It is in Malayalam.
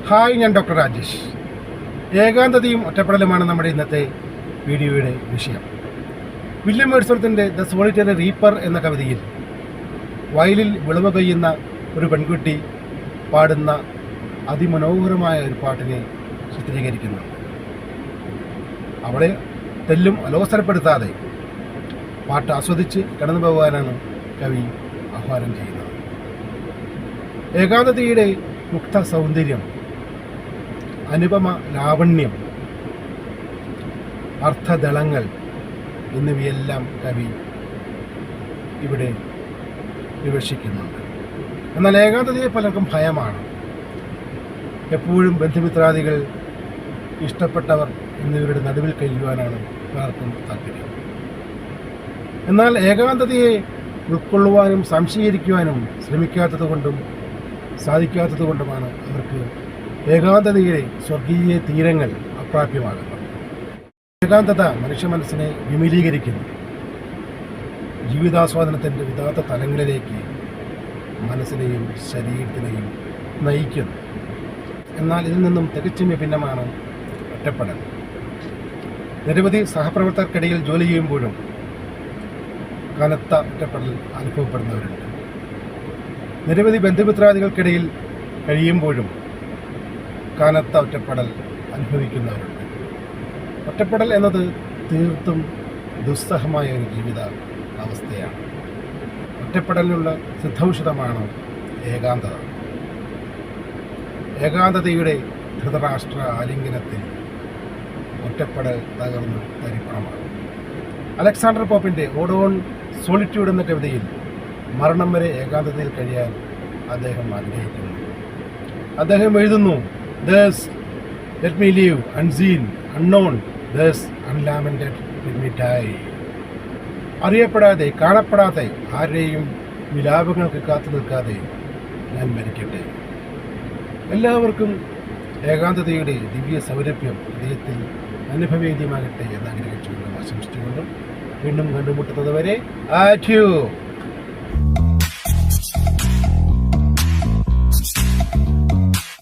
ഹായ്, ഞാൻ ഡോക്ടർ രാജേഷ്. ഏകാന്തതയും ഒറ്റപ്പെടലുമാണ് നമ്മുടെ ഇന്നത്തെ വീഡിയോയുടെ വിഷയം. വില്യം വേർഡ്സ്വർത്തിൻ്റെ ദ സോളിറ്ററി റീപ്പർ എന്ന കവിതയിൽ വയലിൽ വിളവ് കൊയ്യുന്ന ഒരു പെൺകുട്ടി പാടുന്ന അതിമനോഹരമായ ഒരു പാട്ടിനെ ചിത്രീകരിക്കുന്നു. അവളെ തെല്ലും അലോസരപ്പെടുത്താതെ പാട്ട് ആസ്വദിച്ച് കടന്നു പോകാനാണ് കവി ആഹ്വാനം ചെയ്യുന്നത്. ഏകാന്തതയുടെ മുക്ത സൗന്ദര്യം, അനുപമ ലാവണ്യം, അർത്ഥദളങ്ങൾ എന്നിവയെല്ലാം കവി ഇവിടെ വിവക്ഷിക്കുന്നുണ്ട്. എന്നാൽ ഏകാന്തതയെ പലർക്കും ഭയമാണ്. എപ്പോഴും ബന്ധുമിത്രാദികൾ, ഇഷ്ടപ്പെട്ടവർ എന്നിവരുടെ നടുവിൽ കഴിയുവാനാണ് പലർക്കും താല്പര്യം. എന്നാൽ ഏകാന്തതയെ ഉൾക്കൊള്ളുവാനും സംശീകരിക്കുവാനും ശ്രമിക്കാത്തതുകൊണ്ടും സാധിക്കാത്തതുകൊണ്ടുമാണ് അവർക്ക് ഏകാന്തതയുടെ സ്വർഗീയ തീരങ്ങൾ അപ്രാപ്യമാകുന്നത്. ഏകാന്തത മനുഷ്യ മനസ്സിനെ വിമലീകരിക്കുന്നു, ജീവിതാസ്വാദനത്തിൻ്റെ ഉദാത്ത തലങ്ങളിലേക്ക് മനസ്സിനെയും ശരീരത്തിനെയും നയിക്കുന്നു. എന്നാൽ ഇതിൽ നിന്നും തികച്ചും വിഭിന്നമാണ് ഒറ്റപ്പെടൽ. നിരവധി സഹപ്രവർത്തകർക്കിടയിൽ ജോലി ചെയ്യുമ്പോഴും കനത്ത ഒറ്റപ്പെടൽ അനുഭവപ്പെടുന്നവരുണ്ട്. നിരവധി ബന്ധുമിത്രാദികൾക്കിടയിൽ കഴിയുമ്പോഴും കനത്ത ഒറ്റപ്പെടൽ അനുഭവിക്കുന്നവരുണ്ട്. ഒറ്റപ്പെടൽ എന്നത് തീർത്തും ദുസ്സഹമായ ഒരു ജീവിത അവസ്ഥയാണ്. ഒറ്റപ്പെടലിനുള്ള സിദ്ധൌഷധമാണ് ഏകാന്തത. ഏകാന്തതയുടെ ധൃതരാഷ്ട്ര ആലിംഗനത്തിൽ ഒറ്റപ്പെടൽ തകർന്ന് തരിപ്പണമാണ്. അലക്സാണ്ടർ പോപ്പിൻ്റെ ഓഡോൺ സോളിറ്റ്യൂഡ് എന്ന കവിതയിൽ മരണം വരെ ഏകാന്തതയിൽ കഴിയാൻ അദ്ദേഹം ആഗ്രഹിക്കുന്നു. അദ്ദേഹം എഴുതുന്നു, "Thus let me live unseen, unknown, thus unlamented let me die." അറിയപ്പെടാതെ, കാണപ്പെടാതെ, ആരെയും വിലാപങ്ങൾക്ക് കാത്തു നിൽക്കാതെ ഞാൻ മരിക്കട്ടെ. എല്ലാവർക്കും ഏകാന്തതയുടെ ദിവ്യ സൗരഭ്യം ഹൃദയത്തിൽ അനുഭവേദ്യമാകട്ടെ എന്ന് ആഗ്രഹിച്ചുകൊണ്ടും ആശംസിച്ചുകൊണ്ടും വീണ്ടും കണ്ടുമുട്ടുന്നത് വരെ ആദ്യൂ.